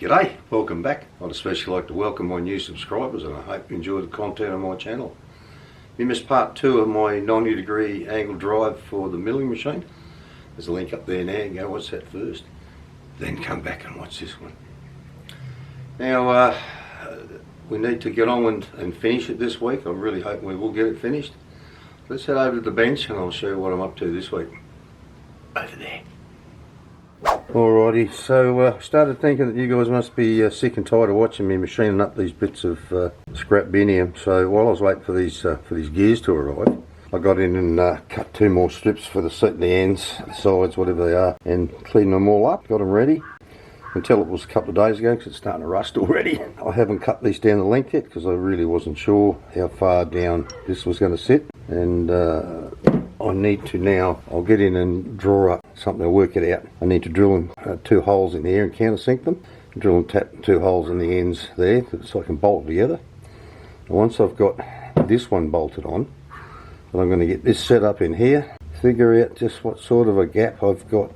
G'day, welcome back. I'd especially like to welcome my new subscribers and I hope you enjoy the content on my channel. You missed part 2 of my 90-degree angle drive for the milling machine. There's a link up there now, go watch that first. Then come back and watch this one. Now, we need to get on and finish it this week. I'm really hoping we will get it finished. Let's head over to the bench and I'll show you what I'm up to this week. Over there. Alrighty, so started thinking that you guys must be sick and tired of watching me machining up these bits of scrap binium. So while I was waiting for these gears to arrive, I got in and cut 2 more strips for the seat, the ends, the sides, whatever they are, and cleaned them all up, got them ready. Until it was a couple of days ago because it's starting to rust already. I haven't cut these down the length yet because I really wasn't sure how far down this was going to sit, and I need to now, I'll get in and draw up something to work it out. I need to drill in 2 holes in there and countersink them. Drill and tap 2 holes in the ends there so I can bolt together. And once I've got this one bolted on, then I'm going to get this set up in here, figure out just what sort of a gap I've got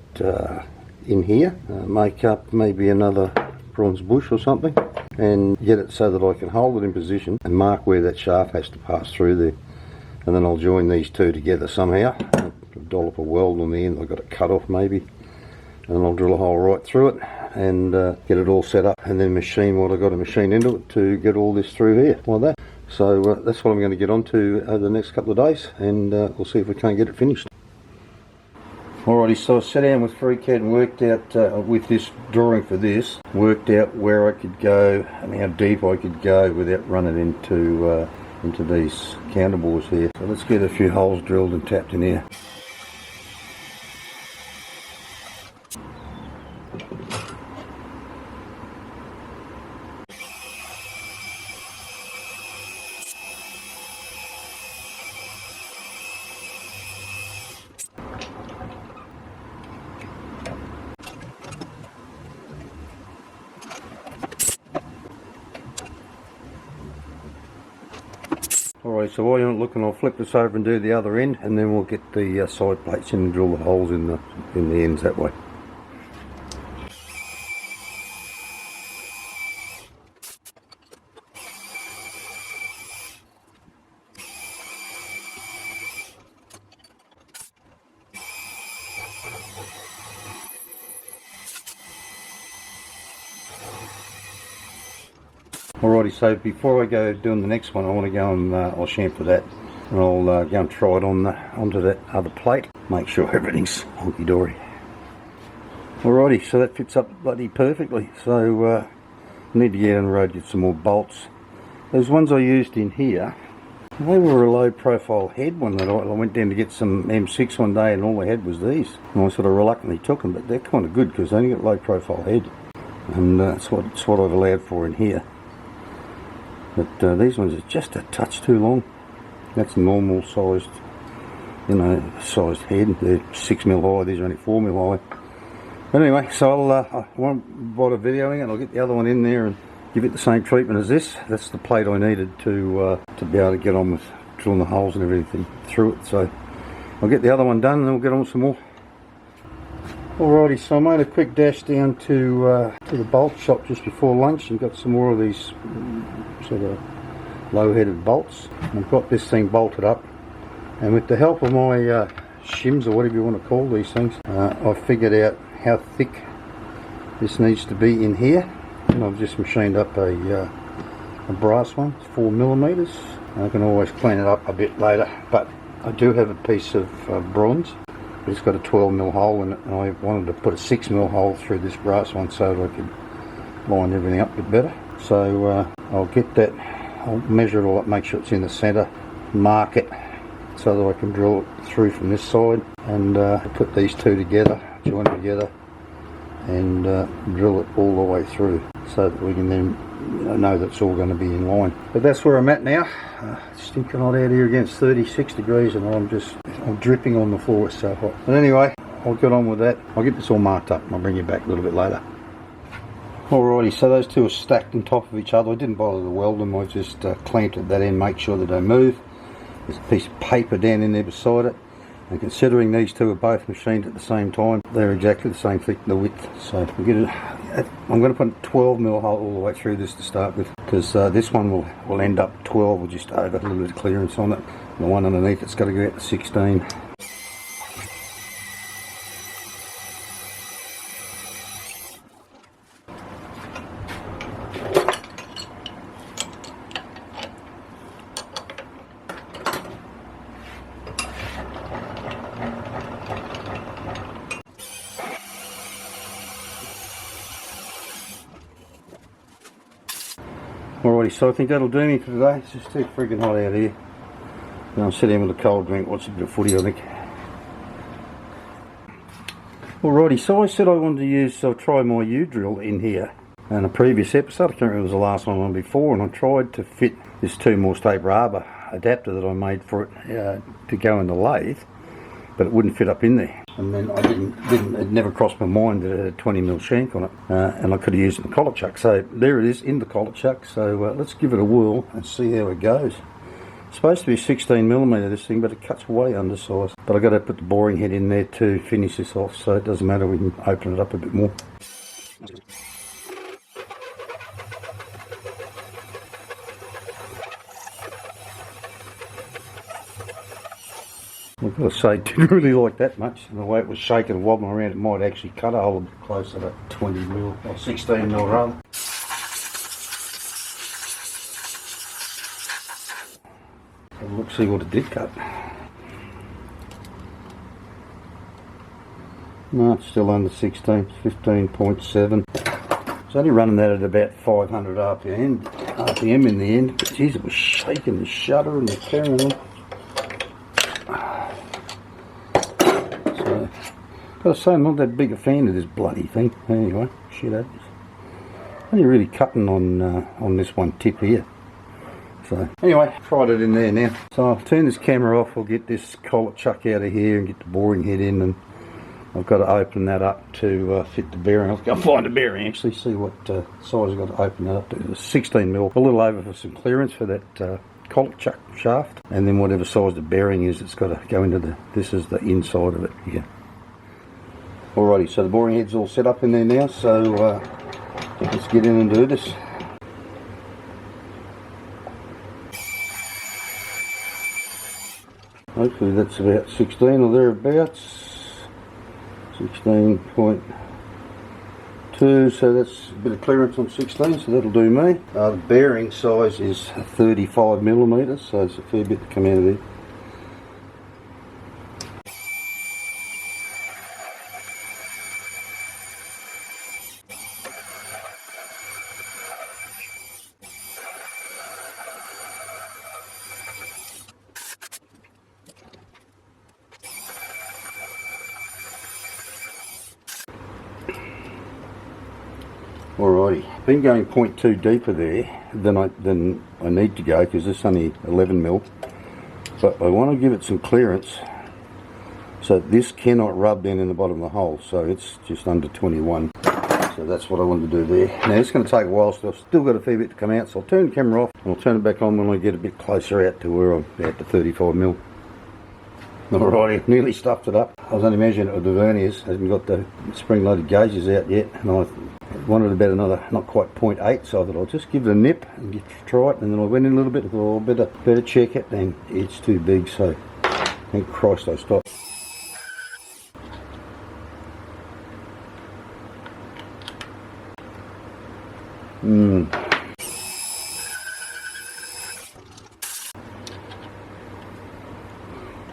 in here, make up maybe another bronze bush or something, and get it so that I can hold it in position and mark where that shaft has to pass through there. And then I'll join these 2 together somehow, dollop a weld on the end. I've got it cut off maybe, and then I'll drill a hole right through it and get it all set up, and then machine what I've got to machine into it to get all this through here like that. So that's what I'm going to get onto over the next couple of days, and we'll see if we can't get it finished. Alrighty, so I sat down with FreeCAD and worked out, with this drawing for this, worked out where I could go and how deep I could go without running into these counterbores here. So let's get a few holes drilled and tapped in here. Alright, so while you're not looking, I'll flip this over and do the other end, and then we'll get the side plates in and drill the holes in the ends that way. Alrighty, so before I go doing the next one, I want to go and I'll chamfer that, and I'll go and try it onto that other plate, make sure everything's honky-dory. Alrighty, so that fits up bloody perfectly. So I need to get on the road, get some more bolts. Those ones I used in here, they were a low profile head one that I went down to get some M6 one day, and all they had was these. And I sort of reluctantly took them, but they're kind of good because they only got low profile head, and that's what I've allowed for in here. But these ones are just a touch too long. That's normal sized, sized head. They're 6mm high, these are only 4mm high. But anyway, so I won't bother videoing it. I'll get the other one in there and give it the same treatment as this. That's the plate I needed to be able to get on with drilling the holes and everything through it. So I'll get the other one done and then we'll get on with some more. Alrighty, so I made a quick dash down to the bolt shop just before lunch and got some more of these sort of low-headed bolts. I've got this thing bolted up, and with the help of my shims, or whatever you want to call these things, I figured out how thick this needs to be in here, and I've just machined up a brass one, it's 4mm. I can always clean it up a bit later, but I do have a piece of bronze. It's got a 12mm hole in it, and I wanted to put a 6mm hole through this brass one so that I could line everything up a bit better. So I'll get that, I'll measure it all up, make sure it's in the centre, mark it so that I can drill it through from this side, and put these 2 together, join them together, and drill it all the way through so that we can then know that it's all going to be in line. But that's where I'm at now. Stinking hot out here against 36 degrees, and I'm dripping on the floor, it's so hot. But anyway, I'll get on with that. I'll get this all marked up and I'll bring you back a little bit later. Alrighty, so those 2 are stacked on top of each other. I didn't bother to weld them, I just clamped at that end, make sure they don't move. There's a piece of paper down in there beside it, and considering these 2 are both machined at the same time, they're exactly the same thick, the width. So we'll get I'm going to put 12 mil hole all the way through this to start with, because this one will end up 12 or just over, a little bit of clearance on it. The one underneath it's got to go out to 16. Alrighty, so I think that'll do me for today. It's just too friggin' hot out here. And I'm sitting with a cold drink, watching a bit of footy, I think. Alrighty, so I said I wanted to use, try my U-drill in here. In a previous episode, I can't remember if it was the last one before, and I tried to fit this 2 more tape rubber adapter that I made for it to go in the lathe, but it wouldn't fit up in there. And then I it never crossed my mind that it had a 20mm shank on it, and I could have used it in the collet chuck. So there it is in the collet chuck. So let's give it a whirl and see how it goes. It's supposed to be 16mm this thing, but it cuts way undersized. But I've got to put the boring head in there to finish this off, so it doesn't matter, we can open it up a bit more. I've got to say, it didn't really like that much. And the way it was shaking and wobbling around, it might actually cut a hole a bit closer to 20mm or 16mm rather. So let's see what it did cut. No, it's still under 16, 15.7. It's only running that at about 500 RPM in the end. But geez, it was shaking the shutter and the carrying on. Got to say, I'm not that big a fan of this bloody thing. Anyway, shit happens. Only really cutting on this one tip here. So anyway, tried it in there now. So I'll turn this camera off. I'll get this collet chuck out of here and get the boring head in, and I've got to open that up to fit the bearing. I'll go find the bearing actually, see what size I've got to open that up to. It's 16mm, a little over for some clearance for that collet chuck shaft, and then whatever size the bearing is, it's got to go into this is the inside of it here. Alrighty, so the boring head's all set up in there now, so let's get in and do this. Hopefully that's about 16 or thereabouts. 16.2, so that's a bit of clearance on 16, so that'll do me. The bearing size is 35mm, so it's a fair bit to come out of there. Alrighty, been going 0.2 deeper there than I need to go, because this is only 11mm, but I want to give it some clearance so this cannot rub down in the bottom of the hole, so it's just under 21. So that's what I wanted to do there. Now it's going to take a while, so I've still got a fair bit to come out, so I'll turn the camera off and I'll turn it back on when I get a bit closer out to where I'm at the 35mm. Alrighty, nearly stuffed it up. I was only measuring it with the verniers, I haven't got the spring-loaded gauges out yet, and I wanted about another, not quite 0.8, so I thought I'll just give it a nip and try it, and then I went in a little bit, I thought, oh, better check it, and it's too big, so thank Christ I stopped.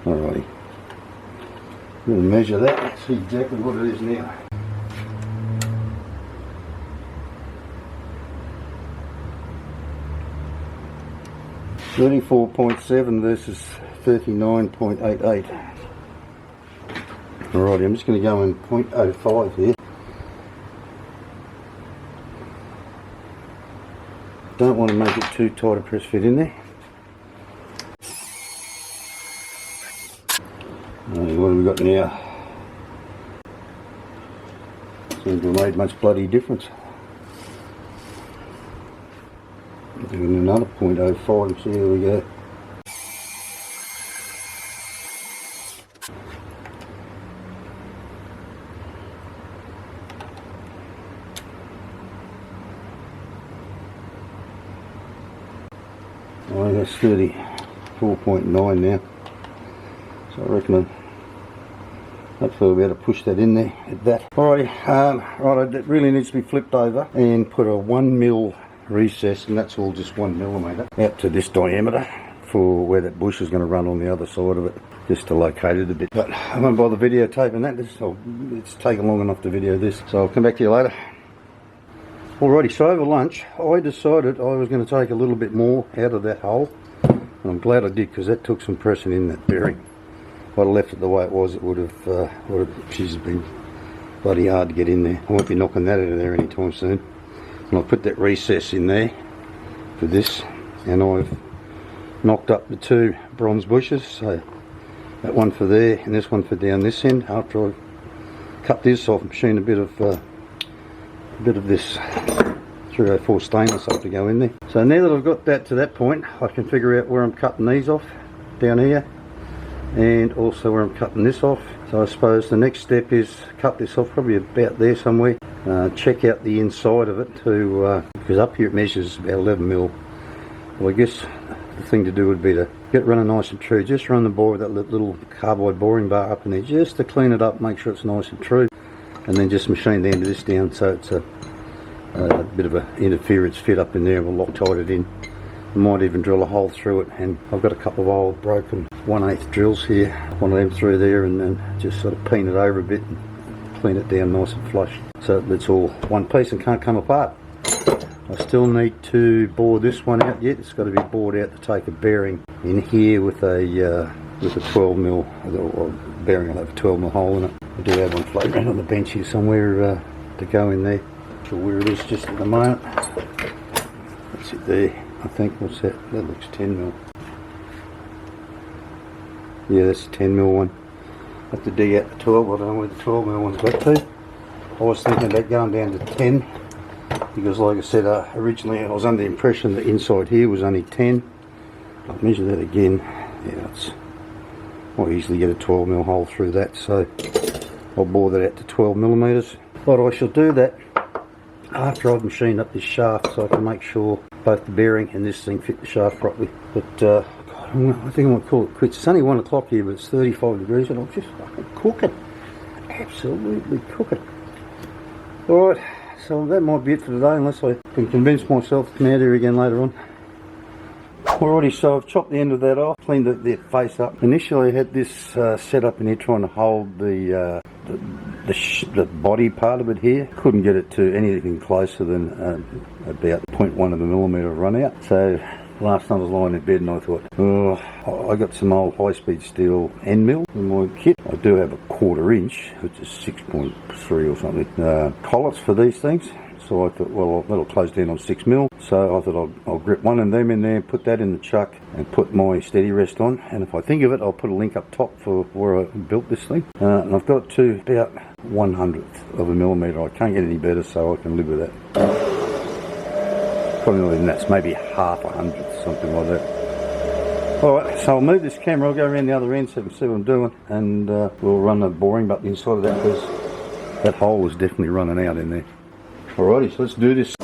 Alrighty, we'll measure that, see exactly what it is now. $34.7 versus 39.88. Alrighty, I'm just going to go in 0.05 here. Don't want to make it too tight a press fit in there. What have we got now? Seems to have made much bloody difference. Doing another 0.05 and see how we go. Well, that's 34.9 now. So I reckon hopefully we'll be able to push that in there at that. Alrighty, right, it really needs to be flipped over and put a 1mm recess, and that's all just 1mm out to this diameter for where that bush is going to run on the other side of it, just to locate it a bit. But I won't bother videotaping that. It's taken long enough to video this, so I'll come back to you later. Alrighty, so over lunch I decided I was going to take a little bit more out of that hole, and I'm glad I did, because that took some pressing in that bearing. If I'd have left it the way it was, it would have geez, been bloody hard to get in there. I won't be knocking that out of there anytime soon. And I've put that recess in there for this, and I've knocked up the 2 bronze bushes, so that one for there and this one for down this end. After I cut this off, machined a bit of this 304 stainless up to go in there. So now that I've got that to that point, I can figure out where I'm cutting these off down here, and also where I'm cutting this off. So I suppose the next step is cut this off probably about there somewhere. Check out the inside of it to because up here it measures about 11mm. Well, I guess the thing to do would be to get it running nice and true. Just run the bore with that little carbide boring bar up in there, just to clean it up, make sure it's nice and true, and then just machine the end of this down so it's a bit of an interference fit up in there, and we'll Loctite it in. I might even drill a hole through it, and I've got a couple of old broken 1/8 drills here, one of them through there, and then just sort of peen it over a bit and clean it down nice and flush, so it's all one piece and can't come apart. I still need to bore this one out yet. It's got to be bored out to take a bearing in here with a 12mm, or bearing will have a 12mm hole in it. I do have one floating around on the bench here somewhere to go in there. Not sure where it is just at the moment. That's it there, I think. What's that? That looks 10mm. Yeah, that's a 10mm one. I have to dig out the 12. I don't know where the 12mm one's got to. I was thinking about going down to 10, because like I said, originally I was under the impression that inside here was only 10. I'll measure that again. Yeah, I'll easily get a 12mm hole through that, so I'll bore that out to 12mm. But I shall do that after I've machined up this shaft, so I can make sure both the bearing and this thing fit the shaft properly. But God, I think I might call it quits. It's only 1 o'clock here, but it's 35 degrees, and I'm just fucking cooking. Absolutely cooking. Alright, so that might be it for today, unless I can convince myself to come out here again later on. Alrighty, so I've chopped the end of that off, cleaned the face up. Initially I had this set up in here trying to hold the body part of it here. Couldn't get it to anything closer than about 0.1 of a millimetre run out. So last night I was lying in bed and I thought, oh, I got some old high-speed steel end mill in my kit. I do have a 1/4 inch, which is 6.3 or something, collets for these things. So I thought, well, that'll close down on 6mm. So I thought I'll grip one of them in there, put that in the chuck, and put my steady rest on. And if I think of it, I'll put a link up top for where I built this thing. And I've got it to about 1/100th of a millimetre. I can't get any better, so I can live with that. Probably more than that, maybe 1/2 a 100th, something like that. Alright, so I'll move this camera, I'll go around the other end so you can see what I'm doing, and we'll run a boring button inside of that, because that hole is definitely running out in there. Alrighty, so let's do this.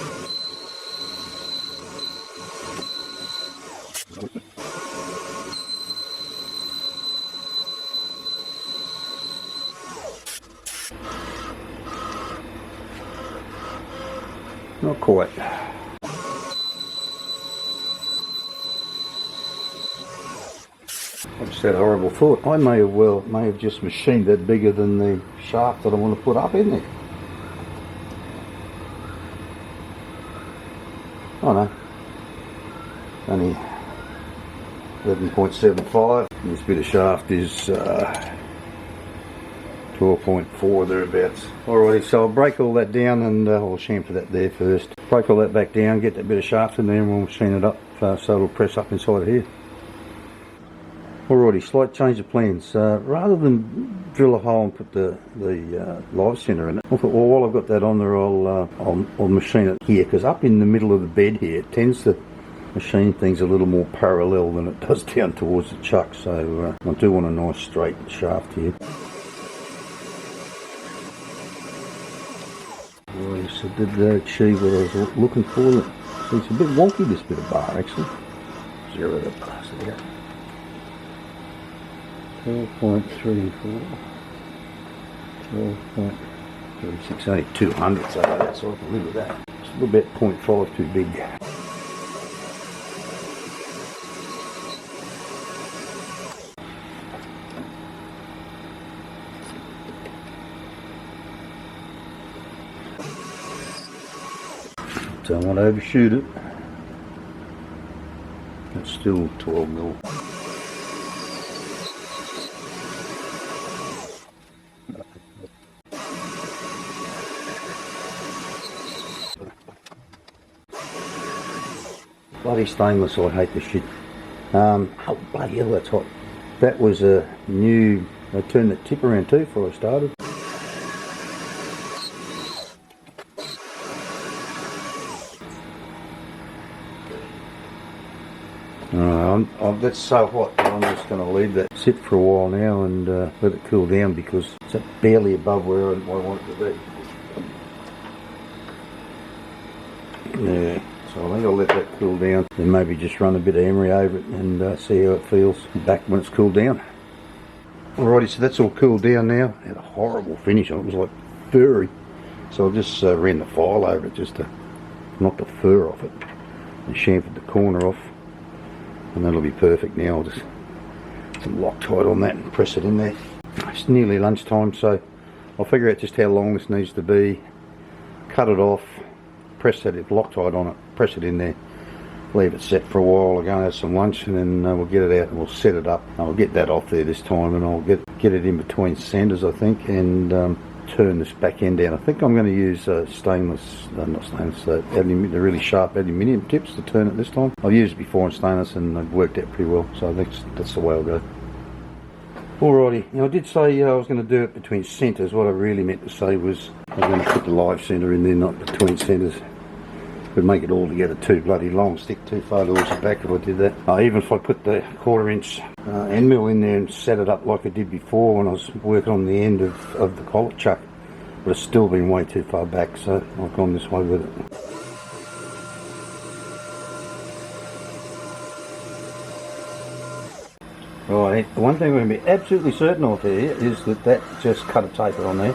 Not quite. I just had a horrible thought. I may have just machined that bigger than the shaft that I want to put up in there. Oh no, only 11.75. This bit of shaft is 12.4 thereabouts. Alrighty, so I'll break all that down, and I'll chamfer that there first. Break all that back down, get that bit of shaft in there, and we'll machine it up so it'll press up inside of here. Alrighty, slight change of plans. Rather than drill a hole and put the live center in it, I thought, well, while I've got that on there, I'll machine it here, because up in the middle of the bed here, it tends to machine things a little more parallel than it does down towards the chuck. So I do want a nice straight shaft here. Alright, so did that achieve what I was looking for? See, it's a bit wonky, this bit of bar actually. zero the bastard out. 12.34. 12.36, only 200, so that's all I can live with that. It's a little bit 0.5 too big. Don't want to overshoot it. It's still 12 mil. Bloody stainless, I hate this shit. Oh bloody hell, that's hot. That was a new, I turned the tip around too before I started. That's so hot that I'm just going to leave that sit for a while now and let it cool down, because it's barely above where I want it to be. Yeah, so I think I'll let that cool down and maybe just run a bit of emery over it and see how it feels back when it's cooled down. Alrighty, so that's all cooled down now. It had a horrible finish on it. It was like furry. So I just ran the file over it just to knock the fur off it and chamfered the corner off. And that'll be perfect now. I'll just some Loctite on that and press it in there. It's nearly lunchtime, so I'll figure out just how long this needs to be, cut it off, press that Loctite on it, press it in there, leave it set for a while. I'll go and have some lunch, and then we'll get it out and we'll set it up. I'll get that off there this time, and I'll get it in between sanders, I think, and turn this back end down. I think I'm going to use not stainless, the really sharp aluminium tips to turn it this time. I've used it before in stainless and they've worked out pretty well, so I think that's the way I'll go. Alrighty, now I did say I was going to do it between centres. What I really meant to say was I was going to put the live centre in there, not between centres. Would make it all together too bloody long, stick too far towards the back if I did that. Even if I put the 1/4 inch end mill in there and set it up like I did before when I was working on the end of the collet chuck, but it's still been way too far back, so I've gone this way with it. Right, the one thing we're going to be absolutely certain of here is that just cut a taper on there.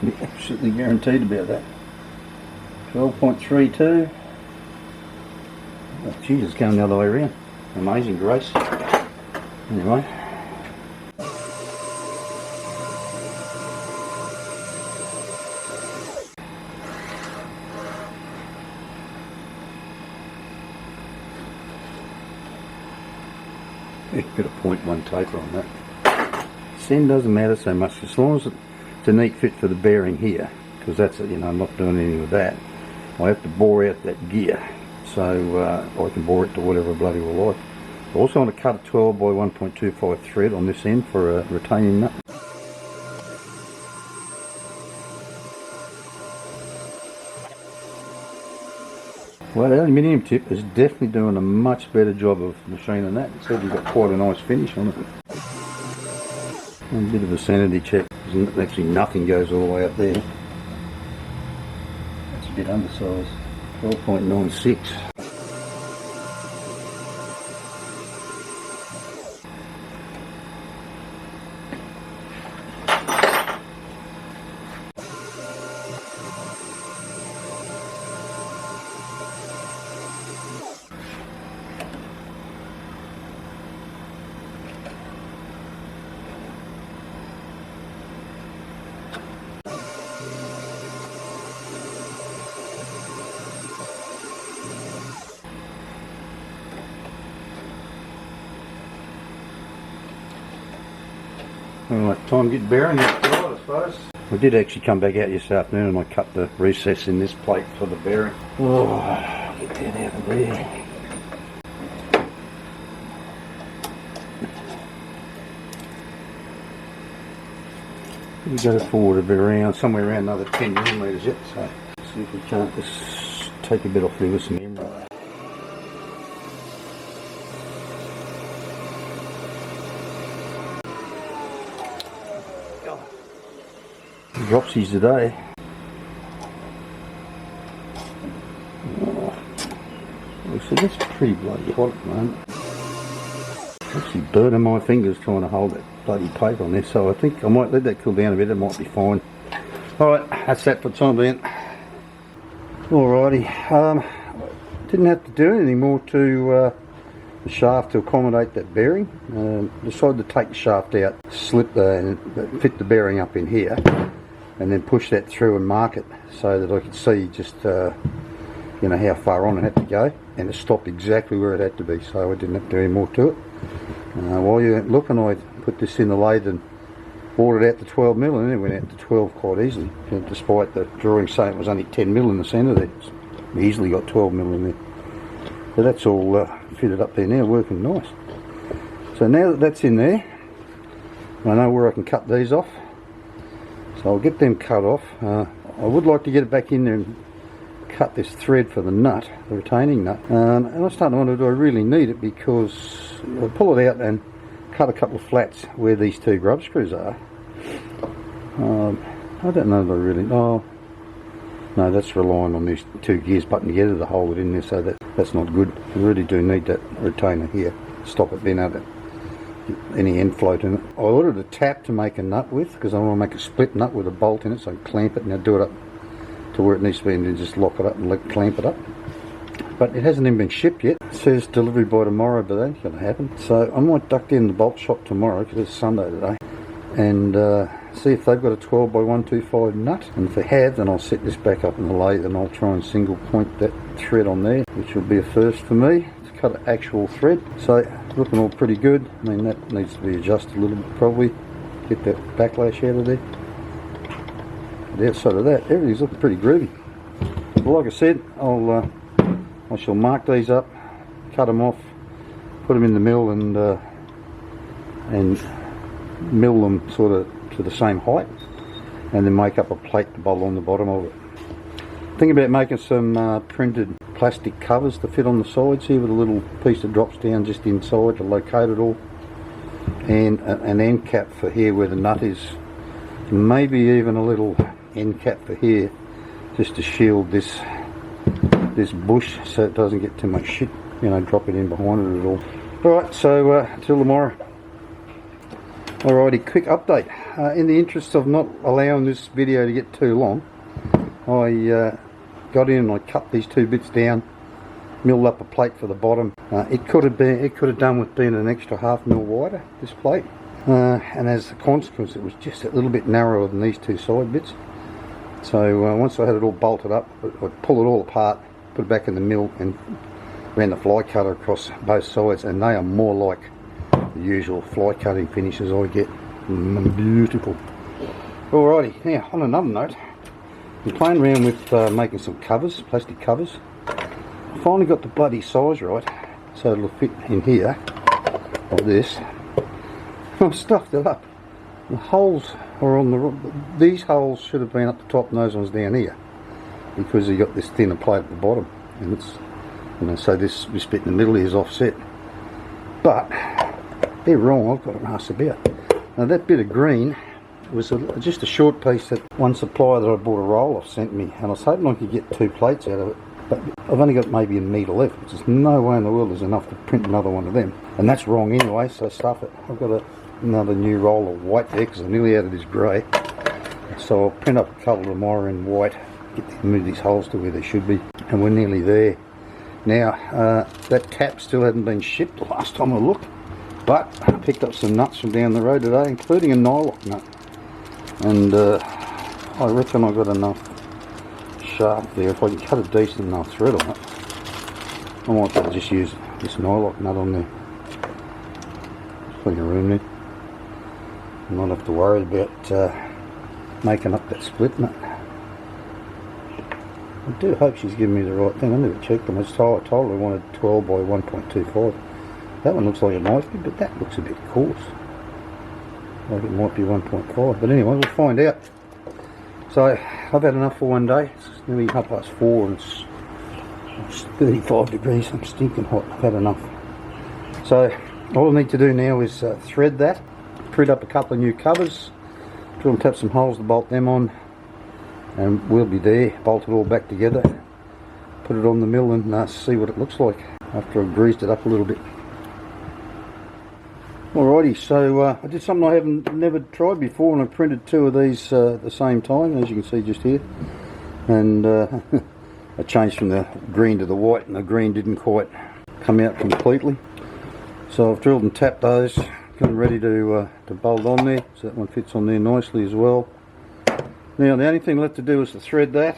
Be absolutely guaranteed about that. 12.32. Oh, geez, it's going the other way around. Amazing grace. Anyway. Bit of 0.1 taper on that. Send doesn't matter so much as long as it's a neat fit for the bearing here, because that's it, you know, I'm not doing anything with that. I have to bore out that gear, so I can bore it to whatever bloody will like. I also want to cut a 12 by 1.25 thread on this end for a retaining nut. Well, the aluminium tip is definitely doing a much better job of machining that. It's even got quite a nice finish on it. And a bit of a sanity check. Actually nothing goes all the way up there. That's a bit undersized. 12.96. Alright, time to get bearing that I suppose. I did actually come back out this afternoon and I cut the recess in this plate for the bearing. Oh, get that out of there. We got it forward a bit around, somewhere around another 10 millimetres yet, so see if we can't just take a bit off there with some emerald. Dropsies today. Oh, So that's pretty bloody hot at the moment. Actually burning my fingers trying to hold that bloody paper on there, so I think I might let that cool down a bit, it might be fine. Alright, that's that for the time being. Alrighty, didn't have to do anything more to the shaft to accommodate that bearing. Decided to take the shaft out, slip and fit the bearing up in here, and then push that through and mark it so that I could see just you know, how far on it had to go, and it stopped exactly where it had to be, so I didn't have to do any more to it. While you weren't looking, I put this in the lathe and bored it out to 12mm, and then it went out to 12 quite easily, despite the drawing saying it was only 10mm in the centre there. We easily got 12mm in there. So that's all fitted up there now, working nice. So now that that's in there, I know where I can cut these off. So I'll get them cut off. I would like to get it back in there and cut this thread for the nut, the retaining nut. And I was starting to wonder, do I really need it? Because I'll pull it out and cut a couple of flats where these two grub screws are. I don't know if I really... Oh, no, that's relying on these two gears buttoned together to hold it in there, so that's not good. I really do need that retainer here, stop it being able to get any end float in it. I ordered a tap to make a nut with, because I want to make a split nut with a bolt in it, so I can clamp it and I'll do it up to where it needs to be and then just lock it up and clamp it up. But it hasn't even been shipped yet. It says delivery by tomorrow, but that ain't going to happen. So I might duck in the bolt shop tomorrow, because it's Sunday today, and see if they've got a 12x125 nut, and if they have, then I'll set this back up in the lathe and I'll try and single point that thread on there, which will be a first for me to cut an actual thread. So looking all pretty good. I mean, that needs to be adjusted a little bit probably, get that backlash out of there. The outside of that, everything's looking pretty groovy. Well, like I said, I shall mark these up, cut them off, put them in the mill, and mill them sort of to the same height, and then make up a plate to bolt on the bottom of it. Thinking about making some printed plastic covers to fit on the sides here, with a little piece that drops down just inside to locate it all, and an end cap for here where the nut is. Maybe even a little end cap for here, just to shield this bush so it doesn't get too much shit, you know, drop it in behind it at all. Alright, so till tomorrow. Alrighty, quick update. In the interest of not allowing this video to get too long, I got in and I cut these two bits down, milled up a plate for the bottom. It could have done with being an extra 1/2 mil wider, this plate, and as a consequence it was just a little bit narrower than these two side bits. So once I had it all bolted up, I'd pull it all apart, put it back in the mill, and ran the fly cutter across both sides, and they are more like the usual fly cutting finishes I get. Beautiful. Alrighty, now on another note, I'm playing around with making some covers, plastic covers. I finally got the bloody size right, so it'll fit in here, like this. I've stuffed it up. The holes are on the... These holes should have been up the top and those ones down here, because you got this thinner plate at the bottom, and it's, you know, so this bit in the middle is offset. But they're wrong, I've got to ask about. Now that bit of green was just a short piece that one supplier that I bought a roll off sent me, and I was hoping I could get 2 plates out of it, but I've only got maybe a metre left, which is no way in the world there's enough to print another one of them, and that's wrong anyway, so stuff it. I've got another new roll of white there because I'm nearly out of this grey, so I'll print up a couple tomorrow in white, move these holes to where they should be, and we're nearly there. Now that tap still hadn't been shipped the last time I looked, but I picked up some nuts from down the road today, including a nylock nut, and I reckon I got enough shaft there. If I can cut a decent enough thread on it, I might have to just use this nylock nut on there. There's plenty of room there. I not have to worry about making up that split nut. I do hope she's giving me the right thing. I never checked them. I told her I wanted 12x1.25. That one looks like a knife bit, but that looks a bit coarse. Like it might be 1.5. But anyway, we'll find out. So I've had enough for one day. It's nearly 4:30 and it's 35 degrees. I'm stinking hot. I've had enough. So all I need to do now is thread that, print up a couple of new covers, drill and tap some holes to bolt them on, and we'll be there, bolt it all back together. put it on the mill and see what it looks like after I've greased it up a little bit. Alrighty, so I did something I never tried before, and I printed two of these at the same time, as you can see just here. And I changed from the green to the white, and the green didn't quite come out completely. So I've drilled and tapped those, getting ready to bolt on there, so that one fits on there nicely as well. Now the only thing left to do is to thread that.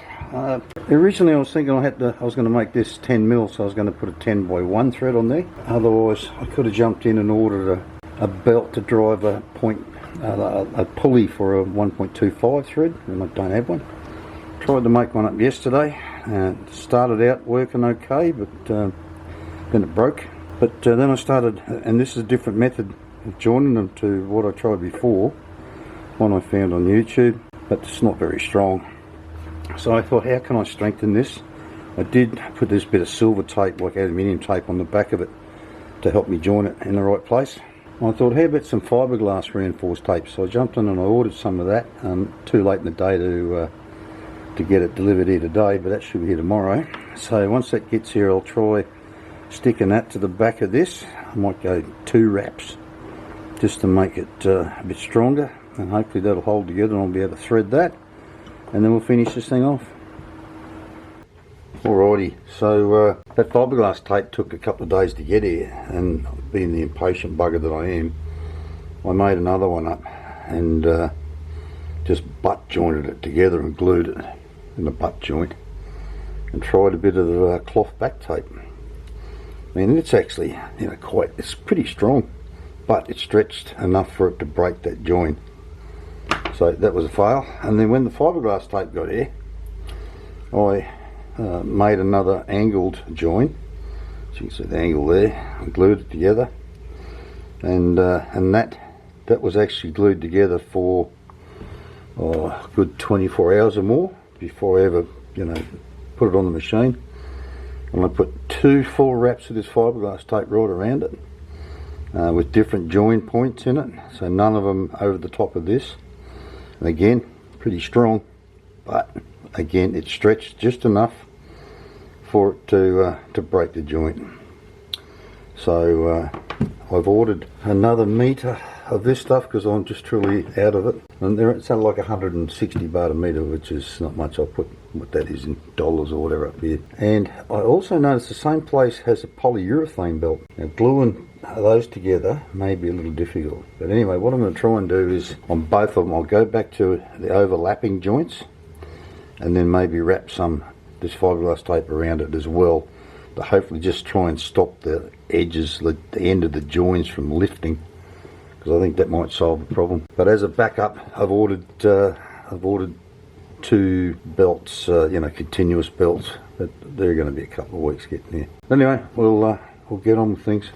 Originally I was thinking I was going to make this 10 mil, so I was going to put a 10 by 1 thread on there. Otherwise I could have jumped in and ordered a belt to drive a pulley for a 1.25 thread, and I don't have one. Tried to make one up yesterday, and started out working okay, but then it broke. But then I started, and this is a different method of joining them to what I tried before, one I found on YouTube, but it's not very strong. So I thought, how can I strengthen this? I did put this bit of silver tape, like aluminium tape, on the back of it to help me join it in the right place. I thought, how about some fiberglass reinforced tape? So I jumped in and I ordered some of that. Too late in the day to get it delivered here today, but that should be here tomorrow. So once that gets here, I'll try sticking that to the back of this. I might go 2 wraps just to make it a bit stronger, and hopefully that'll hold together and I'll be able to thread that, and then we'll finish this thing off. Alrighty, so that fiberglass tape took a couple of days to get here, and being the impatient bugger that I am, I made another one up and just butt jointed it together and glued it in the butt joint, and tried a bit of cloth back tape. I mean, it's actually, it's pretty strong, but it stretched enough for it to break that joint. So that was a fail. And then when the fiberglass tape got here, I made another angled joint. So you can see the angle there. I glued it together, and that was actually glued together for a good 24 hours or more before I ever, put it on the machine. And I put 2 full wraps of this fiberglass tape right around it, with different join points in it, so none of them over the top of this. And again, pretty strong, but again it stretched just enough for it to break the joint. So I've ordered another metre of this stuff because I'm just truly out of it, and it's like 160 baht a metre, which is not much. I'll put what that is in dollars or whatever up here. And I also noticed the same place has a polyurethane belt. Now gluing those together may be a little difficult, but anyway, what I'm going to try and do is on both of them, I'll go back to the overlapping joints and then maybe wrap this fiberglass tape around it as well, to hopefully just try and stop the edges, the end of the joins from lifting, because I think that might solve the problem. But as a backup, I've ordered 2 belts, continuous belts, but they're going to be a couple of weeks getting there. Anyway, we'll get on with things.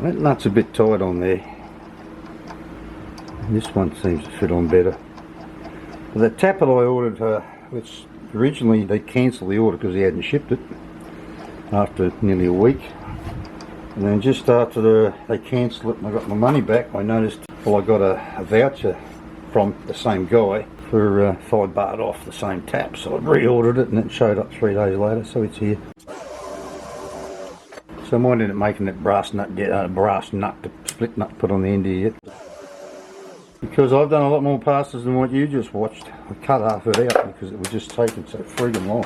That nut's a bit tight on there, and this one seems to fit on better. But the tapper I ordered, which originally they cancelled the order because he hadn't shipped it after nearly a week, and then just after they cancelled it and I got my money back, I noticed, well, I got a voucher from the same guy for 5 baht off the same tap, so I reordered it and it showed up 3 days later, so it's here. So I might end up making that brass nut, the split nut put on the end here yet. Because I've done a lot more passes than what you just watched. I cut half of it out because it was just taking so friggin' long.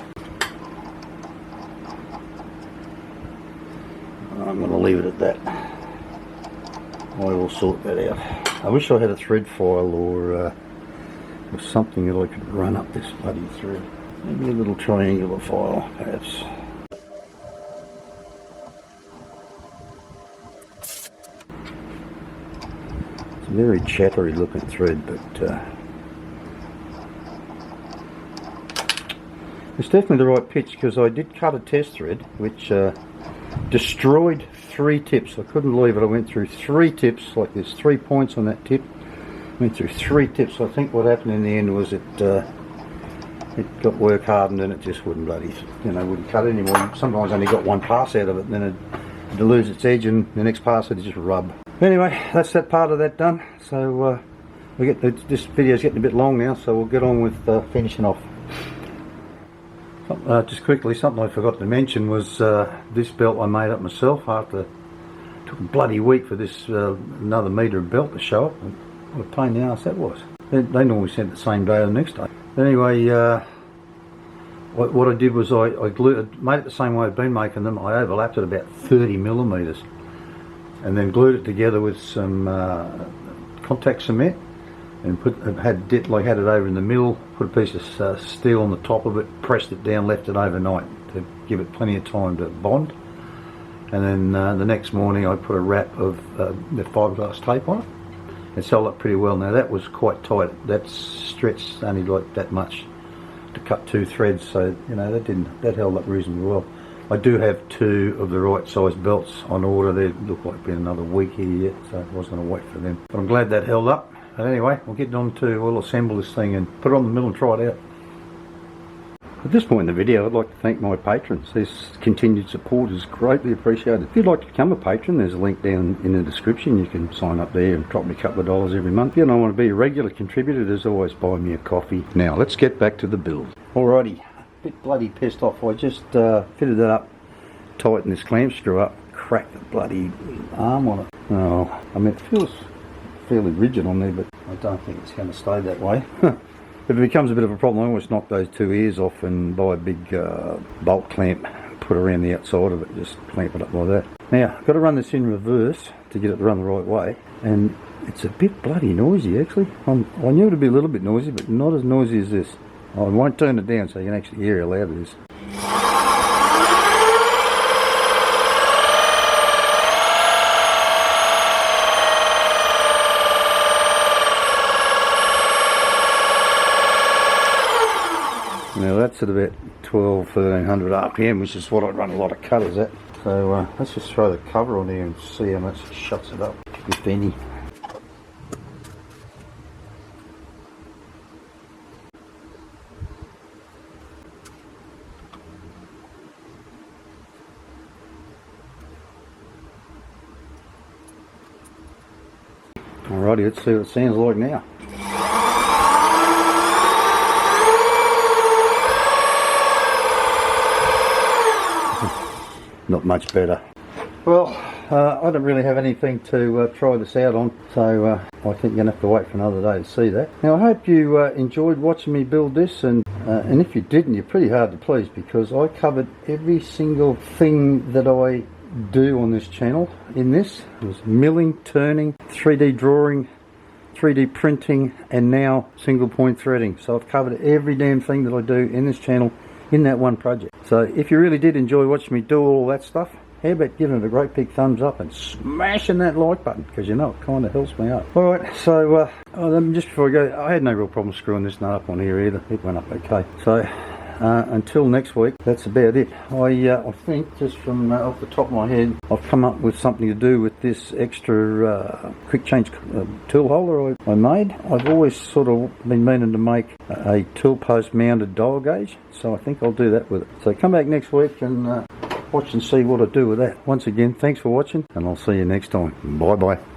I'm going to leave it at that. I will sort that out. I wish I had a thread file or something that I could run up this bloody thread. Maybe a little triangular file, perhaps. It's a very chattery looking thread, but it's definitely the right pitch, because I did cut a test thread which destroyed 3 tips. I couldn't believe it. I went through 3 tips, like there's 3 points on that tip. Went through 3 tips. I think what happened in the end was it got work hardened and it just wouldn't bloody, wouldn't cut anymore. Sometimes only got 1 pass out of it, and then it'd lose its edge and the next pass it'd just rub. Anyway, that's that part of that done. So this video's getting a bit long now, so we'll get on with finishing off. Just quickly, something I forgot to mention was this belt I made up myself. It took a bloody week for this another metre of belt to show up. What a pain in the ass that was. They normally sent the same day or the next day. Anyway, what I did was I made it the same way I've been making them. I overlapped it about 30 millimetres and then glued it together with some contact cement and had it over in the middle, put a piece of steel on the top of it, pressed it down, left it overnight to give it plenty of time to bond. And then the next morning I put a wrap of the fiberglass tape on it. It's held up pretty well. Now that was quite tight. That stretched only like that much to cut 2 threads, so that held up reasonably well. I do have 2 of the right size belts on order. They look like been another week here yet, so I was going to wait for them. But I'm glad that held up. But anyway, we'll assemble this thing and put it on the mill and try it out. At this point in the video, I'd like to thank my patrons. This continued support is greatly appreciated. If you'd like to become a patron, there's a link down in the description. You can sign up there and drop me a couple of dollars every month. If you don't want to be a regular contributor, there's always buy me a coffee. Now, let's get back to the build. Alrighty, a bit bloody pissed off. I just fitted it up, tightened this clamp screw up, cracked the bloody arm on it. Oh, I mean, it feels fairly rigid on there, but I don't think it's going to stay that way. If it becomes a bit of a problem, I always knock those 2 ears off and buy a big bolt clamp, put around the outside of it, just clamp it up like that. Now, I've got to run this in reverse to get it to run the right way, and it's a bit bloody noisy actually. I knew it would be a little bit noisy, but not as noisy as this. I won't turn it down so you can actually hear how loud it is. Now that's at about 1300 RPM, which is what I'd run a lot of cutters at. So let's just throw the cover on here and see how much it shuts it up, if any. Alrighty, let's see what it sounds like now. Not much better. Well, I don't really have anything to try this out on, so I think you're going to have to wait for another day to see that. Now I hope you enjoyed watching me build this, and if you didn't, you're pretty hard to please, because I covered every single thing that I do on this channel in this. It was milling, turning, 3D drawing, 3D printing, and now single point threading. So I've covered every damn thing that I do in this channel in that one project. So if you really did enjoy watching me do all that stuff, how about giving it a great big thumbs up and smashing that like button, because you know it kind of helps me out. Alright, so just before I go, I had no real problem screwing this nut up on here either. It went up okay. So until next week, that's about it. I think, just from off the top of my head, I've come up with something to do with this extra quick change tool holder I made. I've always sort of been meaning to make a tool post mounted dial gauge, so I think I'll do that with it. So come back next week and watch and see what I do with that. Once again, thanks for watching, and I'll see you next time. Bye bye.